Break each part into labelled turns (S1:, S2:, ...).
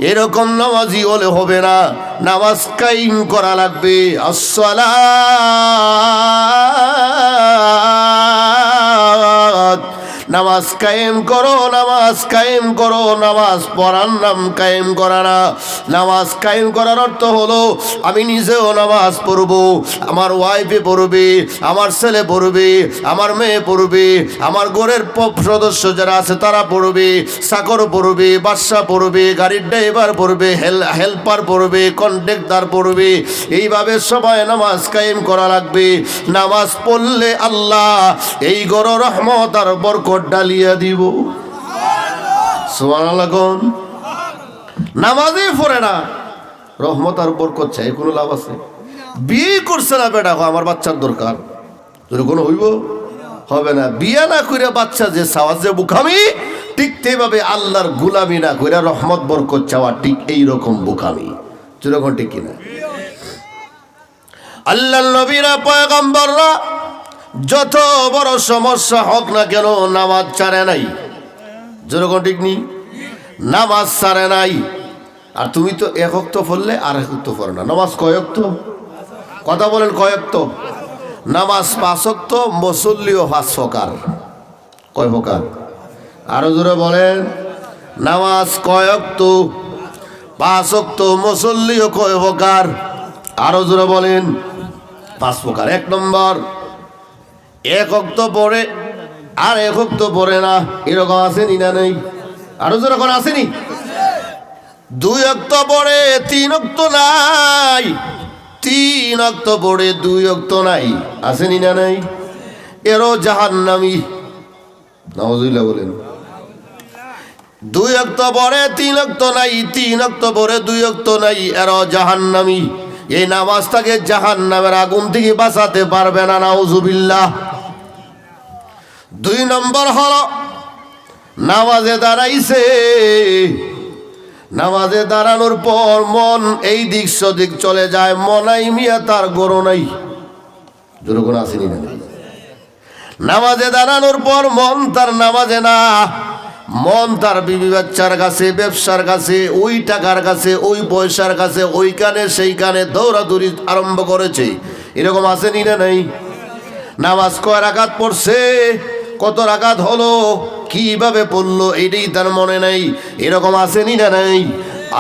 S1: এরকম নামাজি হলে হবে না, নামাজ কায়েম করা লাগবে। আসসালাত, নামাজ কায়েম করো, নামাজ কায়েম করো। নামাজ পড়ার নাম কায়েম করা না। নামাজ কায়েম করার অর্থ হলো আমি নিজেও নামাজ পড়বো, আমার ওয়াইফে পড়বে, আমার ছেলে পড়বে, আমার মেয়ে পড়বে, আমার ঘরের সদস্য যারা আছে তারা পড়বে, চাকর পড়বে, বাদশা পড়বে, গাড়ির ড্রাইভার পড়বে, হেল্পার পড়বে, কন্ট্রাক্টর পড়বে। এইভাবে সবাই নামাজ কায়েম করা লাগবে। নামাজ পড়লে আল্লাহ এই ঘর রহমত আর বরকত ডালিয়া দিব। সুবহানাল্লাহ কোন নামাজই পড়ে না, রহমত আর বরকত চাই, কোনো লাভ আছে? বিয়ে করছে না বেটা, আমার বাচ্চার দরকার, তোর কোনো হইব হবে না। বিয়ে না করে বাচ্চা যে চাওয়া যে বুকামি, ঠিক তেভাবে আল্লাহর গুলামি না করে রহমত বরকত চাওয়া ঠিক এইরকম বুকামি। যেরকম ঠিক কিনা? আল্লাহর নবীরা পয়গম্বররা যত বড় সমস্যা হোক না কেন নামাজ ছাড়ে নাই। যেরকম ঠিক নি, নামাজ ছাড়ে নাই। আর তুমি তো এক ওয়াক্ত পড়লে আর এক ওয়াক্ত পড়ো না। নামাজ কয় ওয়াক্ত? কথা বলেন, কয় ওয়াক্ত? নামাজ 5 ওয়াক্ত, মুসল্লিও 5 প্রকার। কয় প্রকার? আরো জোরে বলেন, নামাজ কয় ওয়াক্ত? 5 ওয়াক্ত, মুসল্লিও কয় প্রকার? আরো জোরে বলেন, 5 প্রকার। 1 নম্বর, 1 ওয়াক্ত পড়ে আর 1 ওয়াক্ত পড়ে না, এরকম আসেনি না নেই? আরো জোরে কোন আসেনি? 2 ওয়াক্ত পড়ে 3 ওয়াক্ত নাই, 3 ওয়াক্ত পড়ে 2 ওয়াক্ত নাই, আসেনি না নাই? এরও জাহান্নামী। নাউজুবিল্লাহ বলেন। 2 ওয়াক্ত পড়ে 3 ওয়াক্ত নাই, 3 ওয়াক্ত পড়ে 2 ওয়াক্ত নাই, এরও জাহান্নামী। এই নামাজটাকে জাহান্নামের আগুন থেকে বাঁচাতে পারবে না, নাউজুবিল্লাহ। 2 নম্বর হলো নামাজে দাঁড়াইছে, নামাজে দাঁড়ানোর পর মন এই দিক সেদিক চলে যায়, মনাই মিয়া তার গরো নাই। যেরকম আসেনি না? নামাজে দাঁড়ানোর পর মন তার নামাজে না, মন তার বিবি বাচ্চার কাছে, ব্যবসার কাছে, ওই টাকার কাছে, ওই পয়সার কাছে, ওইখানে সেইখানে দৌড়াদৌড়ি আরম্ভ করেছে। এরকম আসেনি না নাই? নামাজ কয় রাকাত পড়ছে, কত রাকাত হলো, কিভাবে পড়লো এটাই তার মনে নাই। এরকম আসেনি না নাই?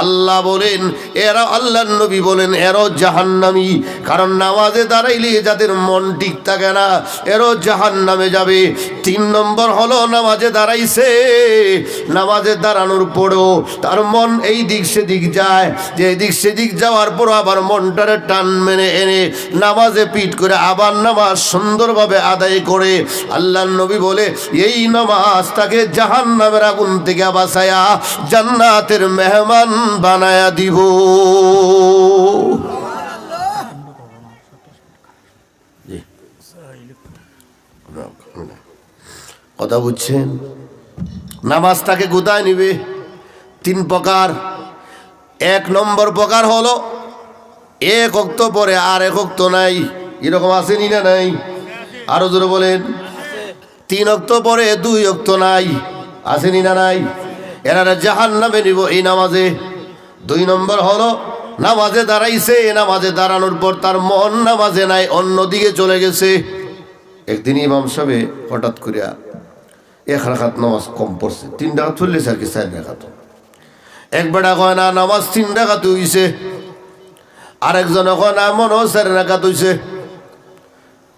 S1: আল্লাহ বলেন, এরা, আল্লাহর নবী বলেন, এরও জাহান্নামী। কারণ নামাজে দাঁড়াইলে যাদের মন ঠিক থাকে না, এরও জাহান্নামে যাবে। 3 নম্বর হলো নামাজে দাঁড়াইছে, নামাজে দাঁড়ানোর পরেও তার মন এই দিক সেদিক যায়, যে দিক সেদিক যাওয়ার পর আবার মনটারে টান মেনে এনে নামাজে পিঠ করে আবার নামাজ সুন্দরভাবে আদায় করে। আল্লাহর নবী বলে, এই নামাজ তাকে জাহান্নামের আগুন থেকে বাঁচায়া জান্নাতের মেহমান বানায়া দিব। কথা বুঝছেন? নামাজ তাকে কোথায় নিবে? 3 প্রকার। 1 নম্বর প্রকার হলো 1 ওয়াক্ত পরে আর 1 ওয়াক্ত নাই। এরকম আসেনি না নাই? আরো জোরে বলেন। 3 ওয়াক্ত পরে 2 ওয়াক্ত নাই, আসেনি না নাই? এরা জাহান্নামে নিব এই নামাজে। 2 নম্বর হলো নামাজে দাঁড়াইছে, নামাজে দাঁড়ানোর পর তার মন নামাজে নাই, অন্যদিকে চলে গেছে। একদিন ইমাম সাহেব হঠাৎ করিয়া 1 রাকাত নামাজ কম পড়ছে, 3 রাকাত পড়লেছে আর কি, 4 রাকাত। এক বেটা কয় না নামাজ 3 রাকাত হইছে, আরেকজনে কয় না মনে হয় 4 রাকাত হইছে,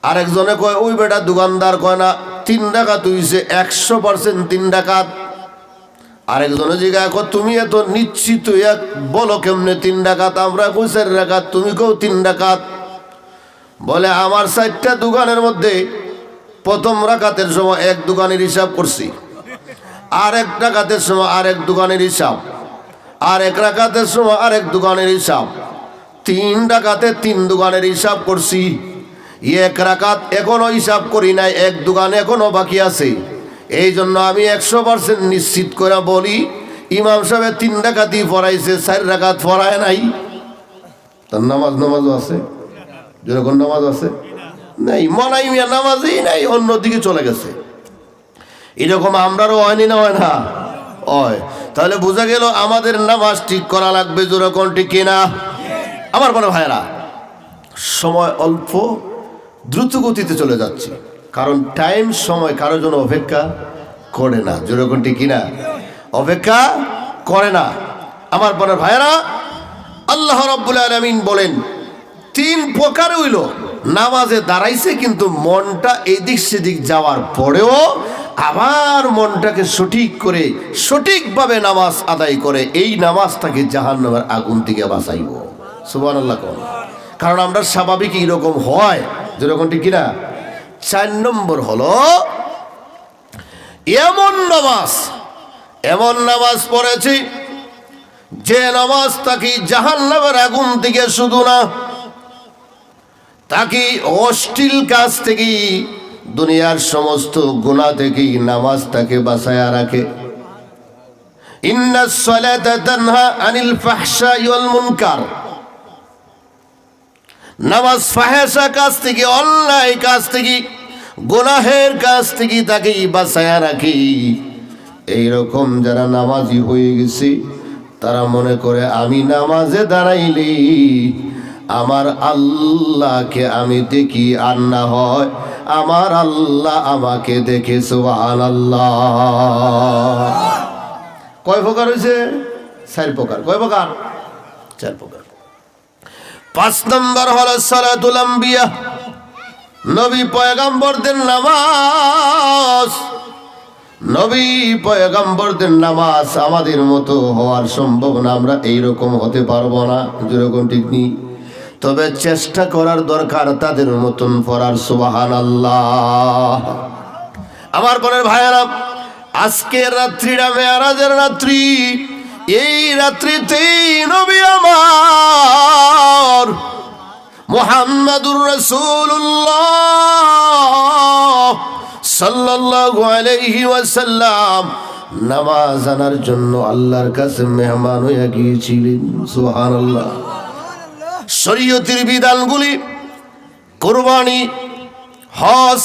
S1: আরেকজনে কয়, ওই বেটা দোকানদার কয় না 3 রাকাত হইছে, 100% 3 রাকাত। আরেকজনে জিজ্ঞাসা কর, তুমি এত নিশ্চিত বলো কেমনে 3 রাকাত? আমরা কই 4 রাকাত, তুমি কও 3 রাকাত। বলে, আমার 4টা দোকানের মধ্যে প্রথম রাকাতের সময় 1 দোকানের হিসাব করছি, আর 1 রাকাতের সময় আর 1 দোকানের হিসাব, আর 1 রাকাতের সময় আর 1 দোকানের হিসাব, 3 রাকাতে 3 দোকানের হিসাব করছি। 1 রাকাত এখনো হিসাব করি নাই, 1 দোকান এখনো বাকি আছে। এই জন্য আমি 100% নিশ্চিত করে বলি, ইমাম সাহেব 3 রাকাতই পড়াইছে, 4 রাকাত পড়ায় নাই। তার নামাজও আছে, যেরকম নামাজ আছে নাই, মনাই মিয়া নামাজই নাই, অন্যদিকে চলে গেছে। এরকম আমরারও হয়নি না? হয় না? হয়। তাহলে বোঝা গেল আমাদের নামাজ ঠিক করা লাগবে, যেরকম ঠিক কিনা? আমার বড় ভাইরা, সময় অল্প, দ্রুত গতিতে চলে যাচ্ছে, কারণ টাইম সময় কারোর জন্য অপেক্ষা করে না, যেরকম ঠিক কিনা? অপেক্ষা করে না। আমার বড় ভাইরা, আল্লাহ রাব্বুল আলামিন বলেন 3 প্রকার হইল নামাজে দাঁড়াইছে, কিন্তু মনটা এদিক সেদিক যাওয়ার পরেও আবার মনটাকে সঠিক করে সঠিকভাবে নামাজ আদায় করে এই নামাজটাকে জাহান্নামের আগুন থেকে বাঁচাইব। সুবহানাল্লাহ। কারণ আমরা স্বাভাবিক এরকম হয়, যেরকম ঠিক কিনা? 4 নম্বর হলো এমন নামাজ পড়েছি যে নামাজ তাকে জাহান্নামের আগুন থেকে শুধু না, তাকে অশ্লীল কাজ থেকে, দুনিয়ার সমস্ত গুনাহ থেকে নামাজ তাকে বাঁচায়া রাখে। ইন্নাস সালাতা তানহা আনিল ফাহশাই ওয়াল মুনকার, নামাজ ফাহেসা কাজ থেকে, অন্যায় কাজ থেকে, গুনাহের কাজ থেকে তাকে বাঁচায়া রাখে। এইরকম যারা নামাজি হয়ে গেছে তারা মনে করে আমি নামাজে দাঁড়াইলে আমার আল্লাহকে আমি দেখি, আর না হয় আমার আল্লাহ আমাকে দেখে। সুবহানাল্লাহ। কয় প্রকার হয়েছে? 4 প্রকার। কয় প্রকার? 4 প্রকার। 5 নম্বর হলো সালাতুল আম্বিয়া, নবী পয়গম্বরদের নামাজ। নবী পয়গম্বরদের নামাজ আমাদের মতো হওয়ার সম্ভব না, আমরা এইরকম হতে পারবো না, যেরকম ঠিক নেই, তবে চেষ্টা করার দরকার তাদের মতন পড়ার। সুবহানাল্লাহ। আমার বোনের ভাইয়েরা, আজকের রাত্রিটা মেরাজের রাত্রি। এই রাত্রিতেই নবী আমার মুহাম্মাদুর রাসূলুল্লাহ সাল্লাল্লাহু আলাইহি ওয়াসাল্লাম নামাজ আনার জন্য আল্লাহর কাছে মেহমান হয়ে গিয়েছিলেন। সুবহানাল্লাহ। শরীয়তের বিধানগুলি, কুরবানি, হজ,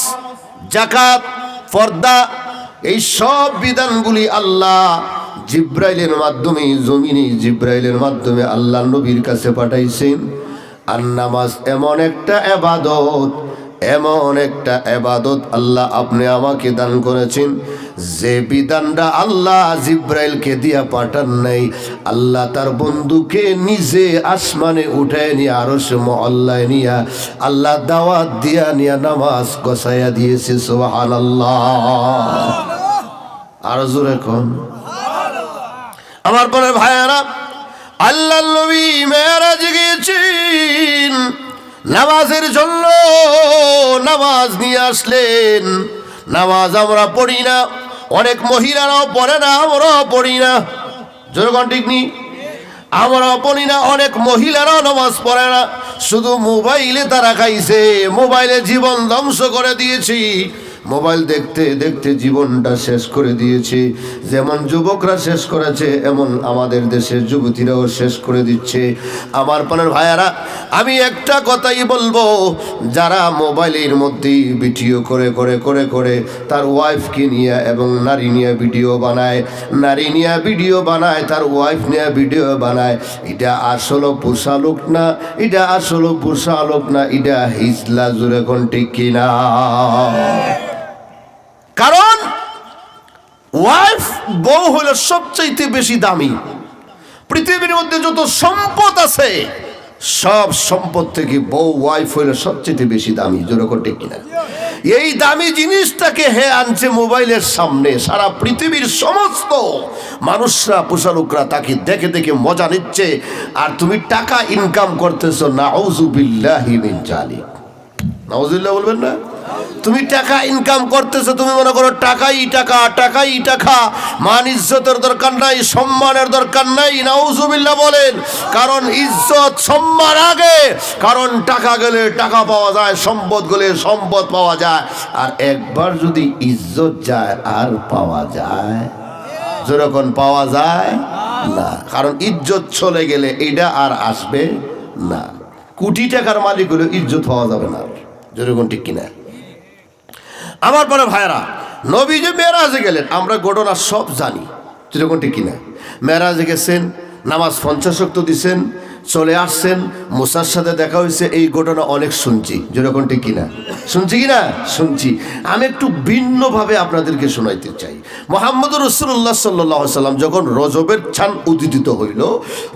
S1: যাকাত, পর্দা, এই সব বিধানগুলি আল্লাহ জিব্রাইলের মাধ্যমে, জমিনে জিব্রাইলের মাধ্যমে আল্লাহ নবীর কাছে পাঠাইছেন। আর নামাজ এমন একটা ইবাদত আল্লাহ আপনি আমাকে দান করেছেন, যে বিধানটা আল্লাহ জিব্রাইলকে দিয়া পাঠান নাই, আল্লাহ তার বন্ধুকে নিজে আসমানে উঠায় নিয়ে আরশ মুআল্লায় নিয়া আল্লাহ দাওয়াত দিয়া নিয়া নামাজ গোছায়া দিয়েছে। সুবহানাল্লাহ। আর জোরে কোন আমার পরে ভাইয়ারা, আল্লাহ নবী মেরাজে গিয়েছেন নামাজের জন্য, নামাজ নিয়ে আসলেন। নামাজ আমরা পড়ি না, অনেক মহিলারাও পড়ে না, আমরাও পড়ি না, যেরকম ঠিক নেই? আমরাও পড়ি না, অনেক মহিলারাও নামাজ পড়ে না, শুধু মোবাইলে তারা খাইছে, মোবাইলে জীবন ধ্বংস করে দিয়েছি। মোবাইল দেখতে দেখতে জীবনটা শেষ করে দিয়েছে। যেমন যুবকরা শেষ করেছে, এমন আমাদের দেশের যুবতীরাও শেষ করে দিচ্ছে। আমার প্রাণের ভাইয়ারা, আমি একটা কথাই বলবো, যারা মোবাইলের মধ্যে ভিডিও করে করে করে করে তার ওয়াইফকে নিয়ে এবং নারী নিয়ে ভিডিও বানায়, নারী নিয়ে ভিডিও বানায়, তার ওয়াইফ নিয়ে ভিডিও বানায়, এটা আসলে পোষা লোক না, এটা আসলে পোষা লোক না, এটা হিজলা। জোরে কোন ঠিক কিনা? কারণ ওয়াইফ, বউ হলো সবচাইতে বেশি দামি। পৃথিবীর মধ্যে যত সম্পদ আছে, সব সম্পদ থেকে বউ, ওয়াইফ হলো সবচেয়ে বেশি দামি। যেরকম ঠিক কিনা? এই দামি জিনিসটাকে আনছে মোবাইলের সামনে, সারা পৃথিবীর সমস্ত মানুষরা, পোষালুকরা তাকে দেখে দেখে মজা নিচ্ছে, আর তুমি টাকা ইনকাম করতেছো। নাউযু বিল্লাহি মিন জালিক। নাউযুবিল্লাহ বলবেন না? তুমি টাকা ইনকাম করতেছো, তুমি মনে করো টাকাই টাকা, টাকাই টাকা, মান ইজ্জতের দরকার নাই, সম্মানের দরকার নাই। নাউযুবিল্লাহ বলেন। কারণ ইজ্জত সম্মান আগে, কারণ টাকা গেলে টাকা পাওয়া যায়, সম্পদ গেলে সম্পদ পাওয়া যায়, আর একবার যদি ইজ্জত যায় আর পাওয়া যায়? যেরকম পাওয়া যায় না, কারণ ইজ্জত চলে গেলে এটা আর আসবে না। কোটি টাকার মালিক হলে ইজ্জত পাওয়া যাবে না। যেরকম ঠিক কিনা? আমার পরে ভাইরা, নবী যে মেরাজে গেলেন, আমরা ঘটনা সব জানি। যেরকম ঠিক কিনা? মেরাজে গেছেন, নামাজ 50 ওয়াক্ত দিছেন, চলে আসছেন, মুসার সাথে দেখা হয়েছে, এই ঘটনা অনেক শুনছি, যেরকম ঠিক কিনা? শুনছি কিনা? শুনছি। আমি একটু ভিন্নভাবে আপনাদেরকে শোনাইতে চাই। মুহাম্মদুর রাসূলুল্লাহ সাল্লাল্লাহু আলাইহি সাল্লাম যখন রজবের চাঁদ উদিত হইল,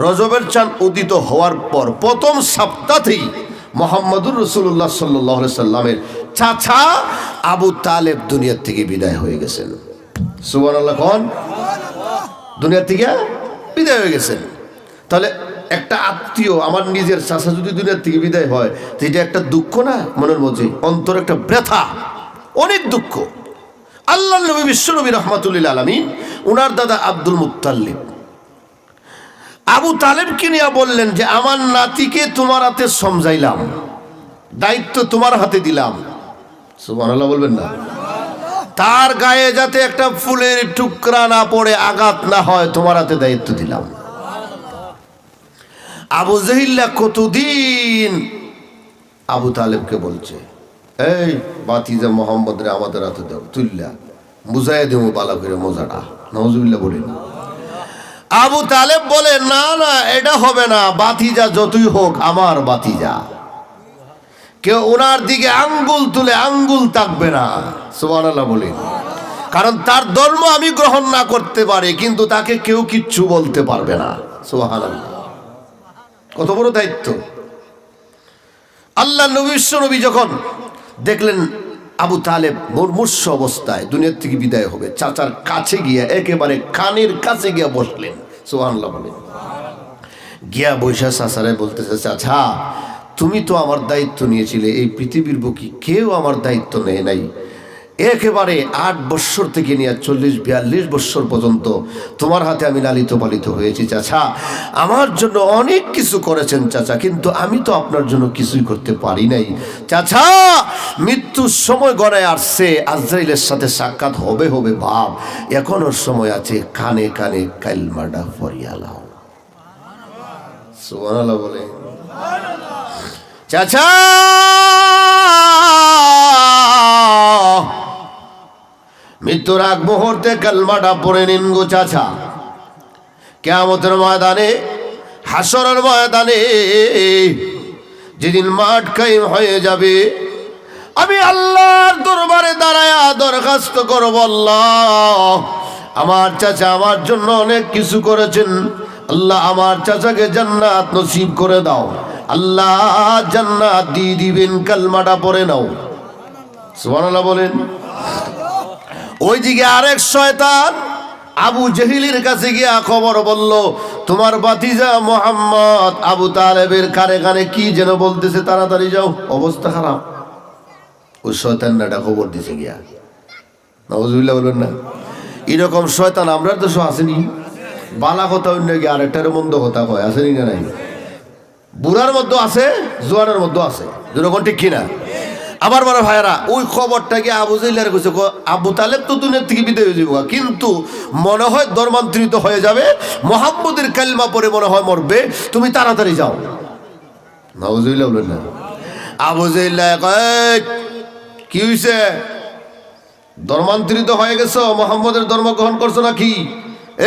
S1: রজবের চাঁদ উদিত হওয়ার পর প্রথম সপ্তাহেই মুহাম্মদুর রাসূলুল্লাহ সাল্লাল্লাহু আলাইহি সাল্লামের চাচা আবু তালেব দুনিয়া থেকে বিদায় হয়ে গেছেন। সুবহানাল্লাহ। কোন দুনিয়া থেকে বিদায় হয়ে গেছেন? তাহলে একটা আত্মীয়, আমার নিজের চাচা যদি দুনিয়ার থেকে বিদায় হয়, তো এটা একটা দুঃখ না? মনের মধ্যে অন্তর একটা ব্যথা, অনেক দুঃখ। আল্লাহ নবী বিশ্বনবী রহমাতুল্লিল আলামিন ওনার দাদা আব্দুল মুত্তালিব আবু তালেবকে নিয়ে বললেন যে আমার নাতিকে তোমার হাতে সমঝাইলাম, দায়িত্ব তোমার হাতে দিলাম। সুবহানাল্লাহ বলবেন না? তার গায়ে যাতে একটা ফুলের টুকরা না পড়ে, আঘাত না হয়, তোমার হাতে দায়িত্ব দিলাম। আবু জাহিল্লা কতদিন আবু তালেবকে বলছে, এই বাতিজা মোহাম্মদ রে আমাদের হাতে দাও, তুল্লা বুঝাই দেবো বালা করে মজাটা। নাউজুবিল্লাহ বলেন। আবু তালেব বলে, না না, এটা হবে না, বাতিজা যতই হোক আমার বাতিজা, কেউ ওনার দিকে আঙ্গুল তুলে আঙ্গুল তাকবে না। সুবহানাল্লাহ বলেন। কারণ তার ধর্ম আমি গ্রহণ না করতে পারি, কিন্তু তাকে কেউ কিচ্ছু বলতে পারবে না। সুবহানাল্লাহ। কত বড় দায়িত্ব! আল্লাহ নবী যখন দেখলেন আবু তালেব মুমূর্ষু অবস্থায় দুনিয়ার থেকে বিদায় হবে, চাচার কাছে গিয়ে একেবারে কানের কাছে গিয়ে বসলেন। সুবহানাল্লাহ বলেন। গিয়া বৈশা চাচারে বলতেছে, চাচা তুমি তো আমার দায়িত্ব নিয়েছিলে, এই পৃথিবীর বুকে কেউ আমার দায়িত্ব নেয় নাই। একেবারে 8 বৎসর থেকে নিয়ে 40-42 বৎসর পর্যন্ত তোমার হাতে আমি লালিত পালিত হয়েছি চাচা। আমার জন্য অনেক কিছু করেছেন চাচা, কিন্তু আমি তো আপনার জন্য কিছুই করতে পারি নাই চাচা। মৃত্যুর সময় গড়ায় আসছে, আজরাইলের সাথে সাক্ষাৎ হবে হবে ভাব, এখনো সময় আছে, কানে কানে কালমাটা পড়িয়া লাও। সুবহানাল্লাহ বলে। চাচা মৃত্যুর আগ মুহূর্তে কালমাটা পড়ে নিন গো চাচা। কিয়ামতের ময়দানে, হাসরের ময়দানে যেদিন মাঠ কায়েম হয়ে যাবে, আমি আল্লাহর দরবারে দাঁড়ায়া দরখাস্ত করব, আল্লাহ আমার চাচা আমার জন্য অনেক কিছু করেছেন, আল্লাহ আমার চাচাকে জান্নাত নসিব করে দাও। আল্লাহ জান্নাত দিয়ে দিবেন, কালমাটা পড়ে নাও। সুবহানাল্লাহ বলেন। ওইদিকে আরেক শয়তান আবু জেহিলের কাছে গিয়া খবর বলল, তোমার ভাতিজা মুহাম্মদ আবু তালেবের কানে কানে কি যেন বলতেছে, তাড়াতাড়ি যাও, অবস্থা খারাপ। ওই শয়তানটা খবর দিছে গিয়া। নাউজুবিল্লাহ বলবেন না? এরকম শয়তান আমরা তো আসেনি। বালা কথা অন্য গিয়ে আরেকটার মন্দ কথা কয়, আসেনি না? নাই। বুড়ার মধ্যে আছে, জোয়ানের মধ্যে আছে, যেরকম ঠিক কিনা? আমার বড় ভাইয়েরা, ওই খবরটাকে আবু জাহিলের কইছে, আবু তালেব তো দুনিয়া থেকে বিদায় হয়ে যাবে, কিন্তু মনে হয় ধর্মান্তরিত হয়ে যাবে, মুহাম্মদের কালিমা পড়ে মনে হয় মরবে, তুমি তাড়াতাড়ি যাও। নাউজুবিল্লাহ বলেন না? আবু জাহিল কয়, কি হইছে? ধর্মান্তরিত হয়ে গেছো, মুহাম্মদের ধর্ম গ্রহণ করছো নাকি?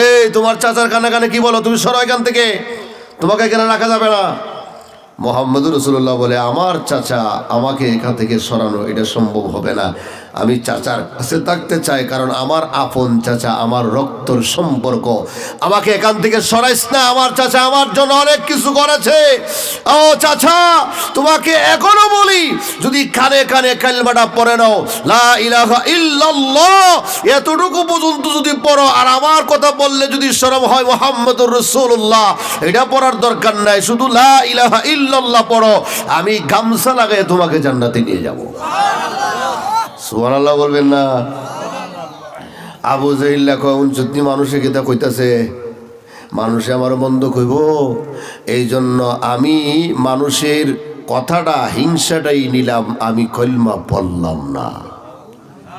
S1: এই তোমার চাচার কানে কানে কি বলো, তুমি সরো এখান থেকে, তোমাকে এখানে রাখা যাবে না। মুহাম্মদুর রাসূলুল্লাহ বলে, আমার চাচা আমাকে এখান থেকে সরানো এটা সম্ভব হবে না, আমি চাচার কাছে থাকতে চাই, কারণ আমার আপন চাচা, আমার রক্তর সম্পর্ক, আমাকে এখান থেকে সরাইস না, আমার চাচা আমার জন্য অনেক কিছু করেছে। ও চাচা, তোমাকে এখনো বলি, যদি কানে কানে কালিমাটা পড়ে নাও, লা ইলাহা ইল্লাল্লাহ, এতটুকু পর্যন্ত যদি পড়ো, আর আমার কথা বললে যদি শরম হয় মুহাম্মদুর রাসূলুল্লাহ, এটা পড়ার দরকার নাই, শুধু লা ইলাহা ইল্লাল্লাহ পড়ো, আমি গামছা লাগায় তোমাকে জান্নাতে নিয়ে যাব। সুবহানাল্লাহ বলবেন না? আবু জাহিল কয়, যদি মানুষে কিতা কইতাছে, মানুষে আমার মন্দ কইব, এই জন্য আমি মানুষের কথাটা, হিংসাটাই নিলাম, আমি কলমা পড়লাম না।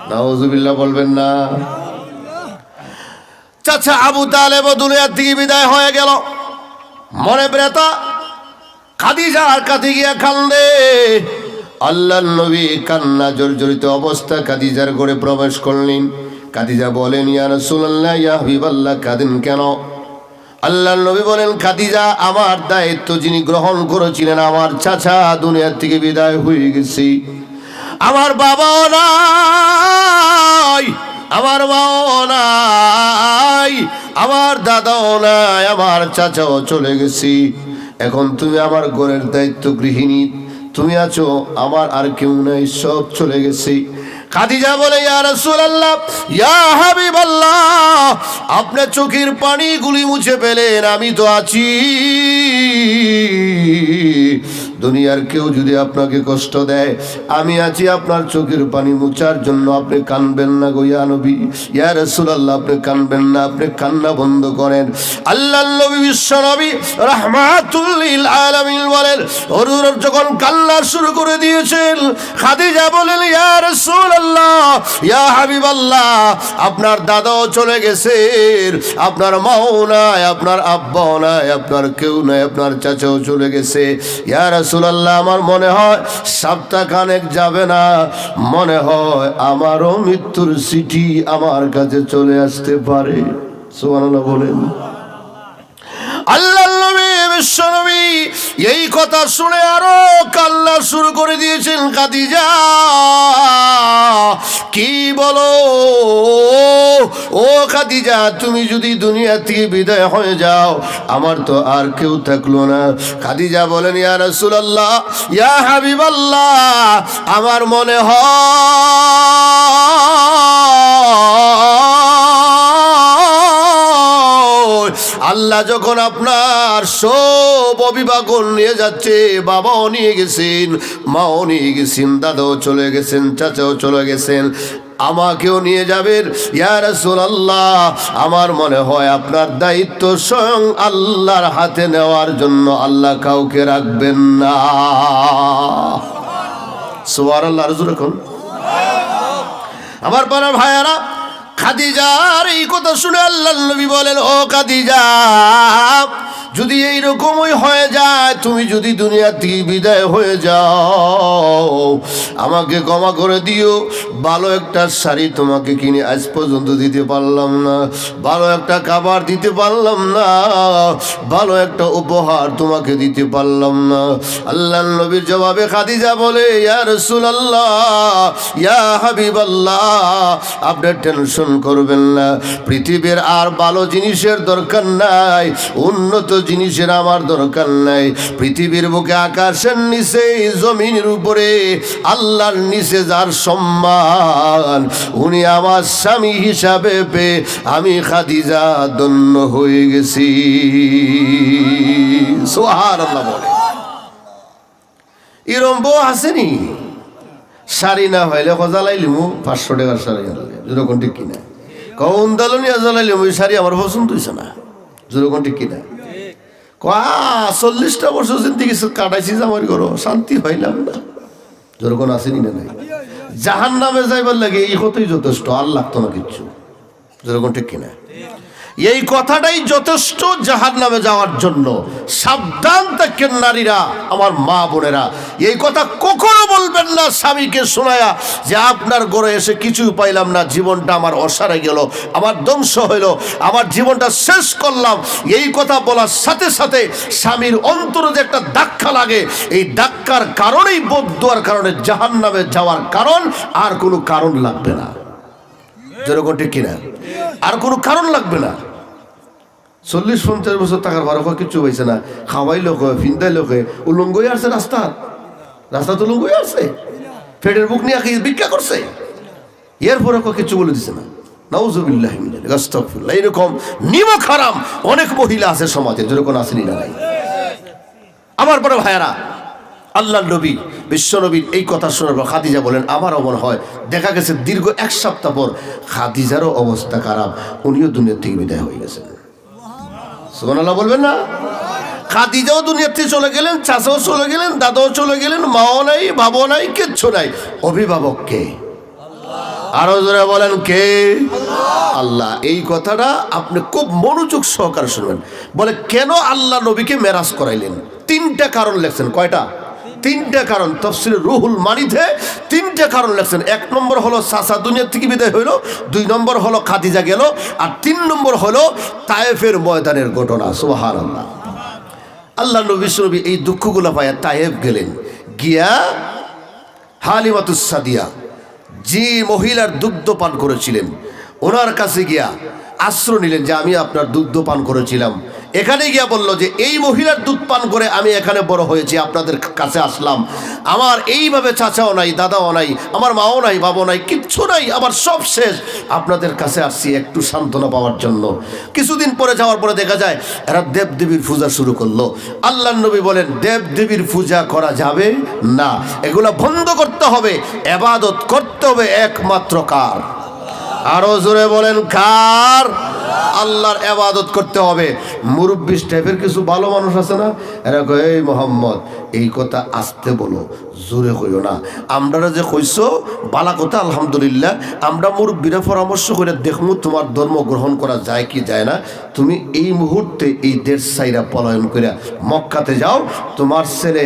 S1: নাউজুবিল্লাহ বলবেন না? চাচা আবু তালেব দুনিয়া থেকে বিদায় হয়ে গেল, মনে ব্যথা, খাদিজার কাছে গিয়া কান্দে। আল্লাহর নবী কান্না জর্জরিত অবস্থা খাদিজার ঘরে প্রবেশ করলেন। খাদিজা বলেন, ইয়া রাসূলুল্লাহ, ইয়া হাবিবাল্লাহ, কাঁদেন কেন? আল্লাহর নবী বলেন, খাদিজা, আমার দায়িত্ব যিনি গ্রহণ করেছিলেন, আমার চাচা দুনিয়া থেকে বিদায় হয়ে গেছে। আমার বাবাও নাই, আমার মাও নাই, আমার দাদাও নাই, আমার চাচাও চলে গেছি। এখন তুমি আমার ঘরের দায়িত্ব গৃহিণী, তুমি আছো, আমার আর কেউ নাই, সব চলে গেছে। খাদিজা বলে, ইয়া রাসূলুল্লাহ, ইয়া হাবিবাল্লাহ, আপনার চোখের পানিগুলি মুছে ফেলেন, আমি তো আছি। দুনিয়ার কেউ যদি আপনাকে কষ্ট দেয়, আমি আছি আপনার চোখের পানি মুছার জন্য। আপনি কানবেন না গো ইয়া নবী, ইয়া রাসূলুল্লাহ, আপনি কানবেন না, আপনি কান্না বন্ধ করেন। আল্লাহর নবী, বিশ্ব নবী রাহমাতুল লিল আলামিন বলেন, হুজুর যখন কান্না শুরু করে দিয়েছেন, খাদিজা বলেন, ইয়া রাসূলুল্লাহ, ইয়া হাবিবাল্লাহ, আপনার দাদাও চলে গেছেন, আপনার মাও নাই, আপনার আব্বাও নাই, আপনার কেউ নাই, আপনার চাচাও চলে গেছে। ইয়া রাসূলুল্লাহ, আমার মনে হয় সপ্তাহখানেক যাবে না, মনে হয় আমারও মৃত্যুর চিঠি আমার কাছে চলে আসতে পারে। সুবহানাল্লাহ বলেন। আল্লাহর নবী, বিশ্ব নবী এই কথা শুনে আরো কান্না শুরু করে দিয়েছেন। খাদিজা, কি বলো? ও খাদিজা, তুমি যদি দুনিয়া থেকে বিদায় হয়ে যাও, আমার তো আর কেউ থাকলো না। খাদিজা বলেন, ইয়া রাসূলুল্লাহ, ইয়া হাবিবাল্লাহ, আমার মনে হয় আল্লাহ যখন আপনার সব অভিভাবক নিয়ে যাচ্ছে, বাবাও নিয়ে গেছেন, মাও নিয়ে গেছেন, দাদাও চলে গেছেন, চাচাও চলে গেছেন, আমাকেও নিয়ে যাবেন। ইয়া রাসূলুল্লাহ, আমার মনে হয় আপনার দায়িত্ব স্বয়ং আল্লাহর হাতে নেওয়ার জন্য আল্লাহ কাউকে রাখবেন না। সুবহানাল্লাহ। আর জোরে কোন আমার পাড়ার ভাইয়ারা, খাদিজার এই কথা শুনে আল্লাহর নবী বলেন, ও খাদিজা, যদি এইরকমই হয়ে যায়, তুমি যদি দুনিয়া থেকে বিদায় হয়ে যাও, আমাকে ক্ষমা করে দিও। ভালো একটা শাড়ি তোমাকে কিনে আজ পর্যন্ত দিতে পারলাম না, ভালো একটা খাবার দিতে পারলাম না, ভালো একটা উপহার তোমাকে দিতে পারলাম না। আল্লাহর নবীর জবাবে খাদিজা বলে, ইয়া রাসূলুল্লাহ, ইয়া হাবিবাল্লাহ, আপনি টেনশন করবেন না, পৃথিবীর আর ভালো জিনিসের দরকার নাই, উন্নত জিনিসের আমার দরকার নাই। পৃথিবীর বুকে, আকাশের নিচে, জমিনের উপরে, আল্লাহর নিচে যার সম্মান, উনি আমার স্বামী হিসাবে পেয়ে আমি খাদিজা ধন্য হয়ে গেছি। সুবহানাল্লাহ বলে। এরম বউ আসেনি, শাড়ি না হইলে জ্বালাইলিমু 500 টাকার শাড়ি আনলে, যেরকম ঠিক কিনা, কোন দালনিয়া জ্বালাইলিমু, ওই শাড়ি আমার পছন্দ হয়েছে না, যেরকম ঠিক কিনা। 40টা বছর জিন্দেগি কাটাইছি, আমার ঘরও শান্তি পাইলাম না, যেরকম আসেনি না নাই। জাহান্নামে যাইবার লাগে এই কথাই যথেষ্ট, আর লাগতো না কিচ্ছু, যেরকম ঠিক কিনা। এই কথাটাই যথেষ্ট জাহান্নামে যাওয়ার জন্য। সাবধান থাকেন নারীরা, আমার মা বোনেরা, এই কথা কখনো বলবেন না স্বামীকে শোনায়া যে আপনার ঘরে এসে কিছু পাইলাম না, জীবনটা আমার অসারে গেল, আমার ধ্বংস হইল, আমার জীবনটা শেষ করলাম। এই কথা বলার সাথে সাথে স্বামীর অন্তরে যে একটা ধাক্কা লাগে, এই ধাক্কার কারণেই বদদুয়ার কারণে জাহান্নামে যাওয়ার কারণ, আর কোনো কারণ লাগবে না, যেরকম ঠিক কিনা, আর কোনো কারণ লাগবে না। 40-50 বছর টাকার ভাড়া কিছু হয়েছে না, খাওয়াই লোক, ফিন্দাই লোকে, উলঙ্গই আসছে, রাস্তা তো উলঙ্গই আসছে, পেটের বুক নিয়ে ভিক্ষা করছে, এরপরে কিছু বলে দিছে না। নাউযুবিল্লাহ মিনাল আস্তাগফিরুল্লাহ। এরকম নিমক হারাম অনেক মহিলা আছে সমাজে, যেরকম আসেনি না নাই। আমার বড় ভাইয়ারা, আল্লাহর নবী, বিশ্ব নবীর এই কথা শোনার পর খাদিজা বলেন, আমারও মনে হয়, দেখা গেছে দীর্ঘ 1 সপ্তাহ পর খাদিজারও অবস্থা খারাপ, উনিও দুনিয়া থেকে বিদায় হয়ে গেছেন। সুবহানাল্লাহ বলবেন না? খাদিজাও দুনিয়া থেকে চলে গেলেন, চাচাও চলে গেলেন, দাদাও চলে গেলেন, মাও নাই, বাবাও নাই, কিচ্ছু নাই। অভিভাবক কে? আরো জোরে বলেন, কে? আল্লাহ। এই কথাটা আপনি খুব মনোযোগ সহকারে শুনবেন। বলে, কেন আল্লাহ নবীকে মেরাজ করাইলেন? 3টা কারণ লেখছেন। কয়টা? তিনটা কারণ তাফসীরে রুহুল মানিতে তিনটা কারণ লেখছেন। এক নম্বর হলো চাচা দুনিয়া থেকে বিদায় হইল, 2 নম্বর হলো খাদিজা গেল, আর 3 নম্বর হলো তায়েফের ময়দানের ঘটনা। সুবহানাল্লাহ। আল্লাহ নবী এই দুঃখগুলো পায় তায়েফ গেলেন, গিয়া হালিমাতুস সাদিয়া যে মহিলার দুগ্ধ পান করেছিলেন ওনার কাছে গিয়া আশ্রয় নিলেন যে আমি আপনার দুগ্ধ পান করেছিলাম। এখানে গিয়া বলল যে এই মহিলার দুধ পান করে আমি এখানে বড় হয়েছি, আপনাদের কাছে আসলাম। আমার এইভাবে চাচাও নাই, দাদাও নাই, আমার মাও নাই, বাবাও নাই, কিচ্ছু নাই, আমার সব শেষ। আপনাদের কাছে আসছি একটু সান্ত্বনা পাওয়ার জন্য। কিছুদিন পরে যাওয়ার পরে দেখা যায় এরা দেবদেবীর পূজা শুরু করলো। আল্লাহ নবী বলেন দেবদেবীর পূজা করা যাবে না, এগুলো বন্ধ করতে হবে, ইবাদত করতে হবে একমাত্র কার? আরো জোরে বলেন কার? আল্লাহর ইবাদত করতে হবে। মুরব্বি টাইপের কিছু ভালো মানুষ আছে না, এরা কয় এই মোহাম্মদ এই কথা আস্তে বলো, জোরে কইও না। আমরা যে কইছো বালা কথা আলহামদুলিল্লাহ, আমরা মুরব্বিরা পরামর্শ করে দেখমু তোমার ধর্ম গ্রহণ করা যায় কি যায় না। তুমি এই মুহূর্তে এই দেশ সাইরা পলায়ন করে মক্কাতে যাও, তোমার ছেলে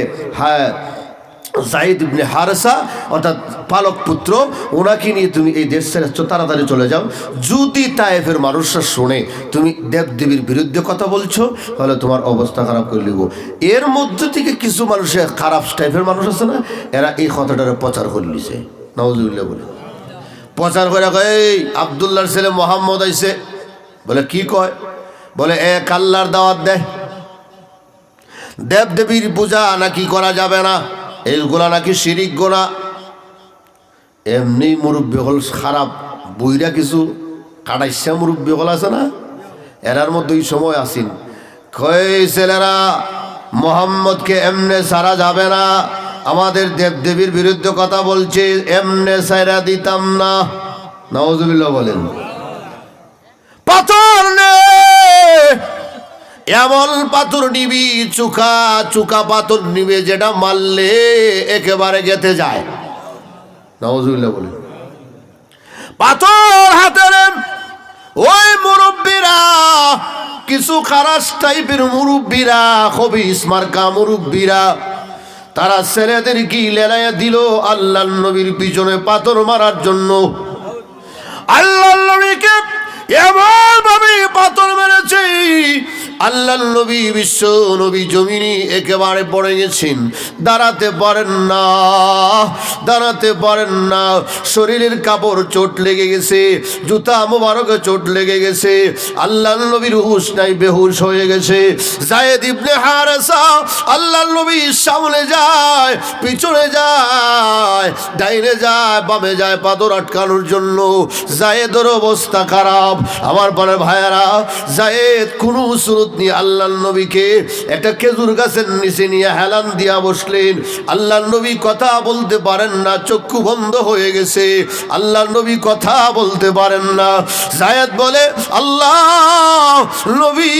S1: যায়েদ ইবনে হারেসা অর্থাৎ পালক পুত্র, ওনাকে নিয়ে তুমি এই দেশ ছেড়ে তাড়াতাড়ি চলে যাও। যদি তায়েফের মানুষরা শোনে তুমি দেবদেবীর বিরুদ্ধে কথা বলছো তাহলে তোমার অবস্থা খারাপ করে লিখবো। এর মধ্যে থেকে কিছু মানুষের খারাপ টাইপের মানুষ আছে না, এরা এই কথাটারে প্রচার করে লিছে, নাউজুবিল্লাহ বলে প্রচার করে কয় এই আব্দুল্লাহর ছেলে মোহাম্মদ আইছে। বলে কি কয়? বলে এক আল্লাহর দাওয়াত দেয়, দেবদেবীর পূজা নাকি করা যাবে না, এইগুলা নাকি শিরিক গোনা। এমনি মুরব্বী হল খারাপ বইরা কিছু কাটাইসা মুরব্বী হল আছে না, এরার মধ্যে ওই সময় আসিন কয় ছেলেরা মোহাম্মদকে এমনে সারা যাবে না, আমাদের দেবদেবীর বিরুদ্ধে কথা বলছে, এমনে সাইরা দিতাম না। নাউজুবিল্লাহ বলেন। পাথর নে, এমন পাথর নিবি, চুকা চুকা পাথর নিবে যেটা মারলে একেবারে গেতে যায়। নাউজুবিল্লাহ বলেন। পাথর হাতে নেন ওই মুরব্বীরা, কিছু খারাস টাইপের মুরব্বীরা, খবিস মার্কা মুরব্বীরা, তারা ছেলেদের কি লেলাইয়া দিল আল্লাহর নবীর পিছনে পাথর মারার জন্য। আল্লাহর নবীকে এমন ভাবে পাথর মেরেছে, আল্লাহর নবী বিশ্ব নবী জমিনে একেবারে পড়ে গেছেন, দাঁড়াতে পারেন না, দাঁড়াতে পারেন না। শরীরের কাপড় চোট লেগে গেছে, জুতা মোবারকে চোট লেগে গেছে, আল্লাহর নবীর হুঁশ নাই, বেহুশ হয়ে গেছে। যায়েদ ইবনে হারেসা আল্লাহর নবীর সামনে যায়, পিছনে যায়, ডাইনে যায়, বামে যায় পাথর আটকানোর জন্য। যায়েদের অবস্থা খারাপ। আমার পরে ভাইয়ারা, যায়েদ কোনো সুরত নিয়ে আল্লাহর নবীকে একটা খেজুর গাছের নিচে নিয়ে হেলান দিয়া বসলেন। আল্লাহর নবী কথা বলতে পারেন না, চক্ষু বন্ধ হয়ে গেছে, আল্লাহর নবী কথা বলতে পারেন না। যায়েদ বলে আল্লাহ নবী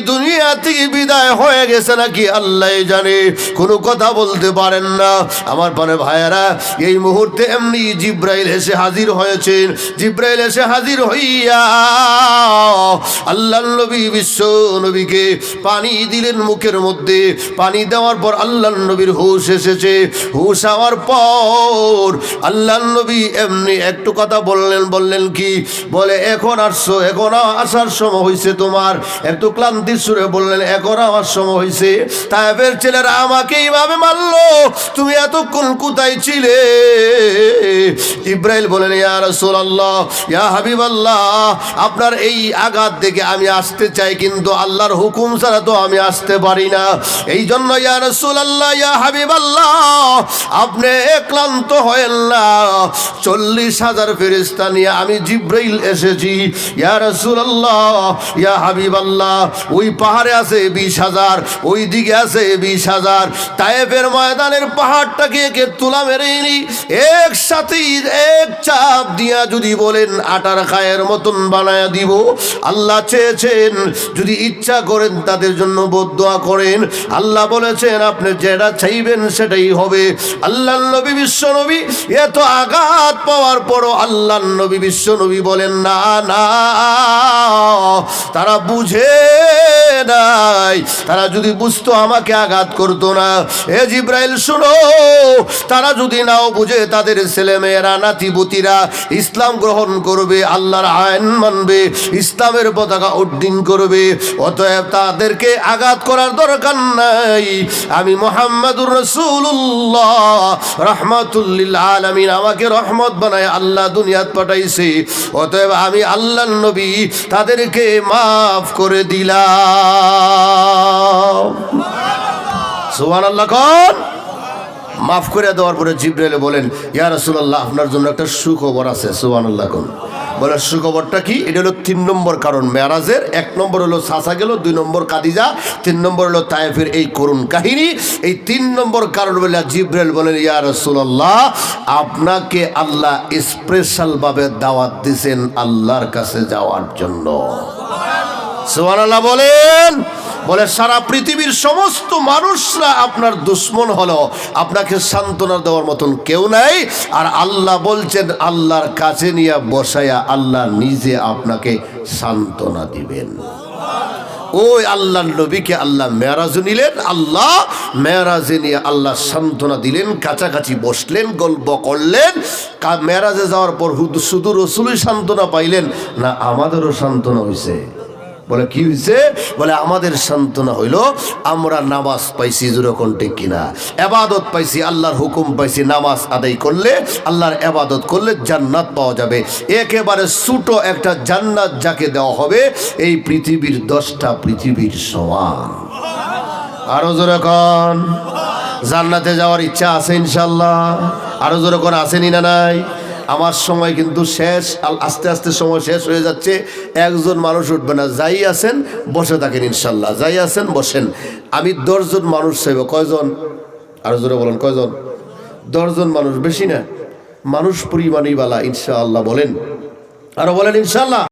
S1: দুনিয়া থেকে বিদায় হয়ে গেছে নাকি আল্লাহ জানে, কোনো কথা বলতে পারেন না। আমার পরে ভাইয়ারা, এই মুহূর্তে এমনি জিব্রাইল এসে হাজির হয়েছেন। জিব্রাইল এসে হাজির হইয়া আল্লাহর নবী বিশ্ব নবীকে পানি দিলেন মুখের মধ্যে। পানি দেওয়ার পর আল্লাহর নবীর হুঁশ এসেছে। হুঁশ হওয়ার পর আল্লাহর নবী এমনি একটু কথা বললেন। বললেন কি? বলে এখন আসছো, এখন আসার সময় হয়েছে তোমার। একটু ক্লান্তির সুরে বললেন এখন আমার সময় হয়েছে। তায়েফের ছেলেরা আমাকে এইভাবে মারলো, তুমি এতক্ষণ কোথায় ছিলে? জিব্রাইল বলেন ইয়া রাসূলুল্লাহ, ইয়া হাবিবাল্লাহ, আপনার এই আঘাত দেখে আমি আসতে চাই, কিন্তু আল্লাহর হুকুম ছাড়া তো আমি আসতে পারি না। এই জন্য ইয়া রাসূলুল্লাহ, ইয়া হাবিবাল্লাহ, আপনি ক্লান্ত হয়েন না, 40,000 ফেরেশতা নিয়ে আমি জিব্রাইল এসেছি। ইয়া রাসূলুল্লাহ, ইয়া হাবিবাল্লাহ, ওই পাহাড়ে আছে 20,000, ওই দিকে আছে 20,000। তায়েফের ময়দানের পাহাড়টাকে একে তুলা মেরেনি, একসাথে এক চাপ দিয়া যদি বলেন আটার খায়ের মতন বানায়া দিব। আল্লাহ চেয়েছেন যদি ইচ্ছা করেন তাদের জন্য বদদোয়া করেন। আল্লাহ বলেছেন আপনি যেটা চাইবেন সেটাই হবে। আল্লাহর নবী বিশ্ব নবী এত আঘাত পাওয়ার পরও আল্লাহর নবী বিশ্ব নবী বলেন না না, তারা বুঝে নাই নাই, তারা যদি বুঝতো আমাকে আঘাত করতো না। এ জিব্রাইল শুনো, তারা যদি নাও বুঝে তাদের ছেলে মেয়েরা নাতিপুতিরা ইসলাম গ্রহণ করবে, আল্লাহর আইন মানবে, ইসলামের পতাকা উড্ডীন করবে, অতএব তাদেরকে আঘাত করার দরকার নাই। আমি মুহাম্মাদুর রাসূলুল্লাহ রাহমাতুল লিল আলামিন, আমাকে রহমত বানায় আল্লাহ দুনিয়াত পাঠাইছে, অতএব আমি আল্লাহর নবী তাদেরকে মাফ করে দিলাম। সুবহানাল্লাহ। কোন মাফ করে দেওয়ার পরে জিবরাইল বলেন, ইয়া রাসূলুল্লাহ, আপনার জন্য একটা সুখবর আছে। সুবহানাল্লাহ। কোন বলে সুখবরটা কি? এটা হলো 3 নম্বর কারণ মেরাজের। 1 নম্বর হলো সাসা গেল, 2 নম্বর কাদিজা, 3 নম্বর হলো তায়েফের এই করুণ কাহিনী। এই 3 নম্বর কারণ বলে জিবরাইল বলেন, ইয়া রাসূলুল্লাহ, আপনাকে আল্লাহ স্পেশাল ভাবে দাওয়াত দিয়েছেন আল্লাহর কাছে যাওয়ার জন্য। সুবহানাল্লাহ বলেন। বলে সারা পৃথিবীর সমস্ত মানুষরা আপনার দুশ্মন হলো, আপনাকে সান্ত্বনা দেওয়ার মতন কেউ নাই। আর আল্লাহ বলছেন আল্লাহর কাছে নিয়ে বসায়া আল্লাহ নিজে আপনাকে সান্ত্বনা দিবেন। ওই আল্লাহর নবীকে আল্লাহ মেরাজে নিলেন, আল্লাহ মেরাজে নিয়ে আল্লাহ সান্ত্বনা দিলেন, কাছাকাছি বসলেন, গল্প করলেন। মেরাজে যাওয়ার পর শুধু রসুলই সান্ত্বনা পাইলেন না, আমাদেরও সান্ত্বনা হয়েছে। বলে কি হয়েছে? বলে আমাদের সান্ত্বনা হইল আমরা নামাজ পাইছি, যেরকম ঠিক কিনা, এবাদত পাইছি, আল্লাহর হুকুম পাইছি, নামাজ আদায় করলে, আল্লাহর এবাদত করলে জান্নাত পাওয়া যাবে। একেবারে ছোট একটা জান্নাত যাকে দেওয়া হবে এই পৃথিবীর 10টা পৃথিবীর সমান। আরো যেরকম জান্নাতে যাওয়ার ইচ্ছা আছে ইনশাল্লাহ। আরো যেরকম আসেনি না নাই? আমার সময় কিন্তু শেষ, আস্তে আস্তে সময় শেষ হয়ে যাচ্ছে। একজন মানুষ উঠবে না, যাই আছেন বসে থাকেন ইনশাল্লাহ, যাই আছেন বসেন। আমি 10 জন মানুষ চাইব। কয়জন? আরো জোরে বলেন, কয়জন? 10 জন মানুষ, বেশি না, মানুষ পরিমাণই বালা ইনশাআল্লাহ। বলেন, আরো বলেন ইনশাআল্লাহ।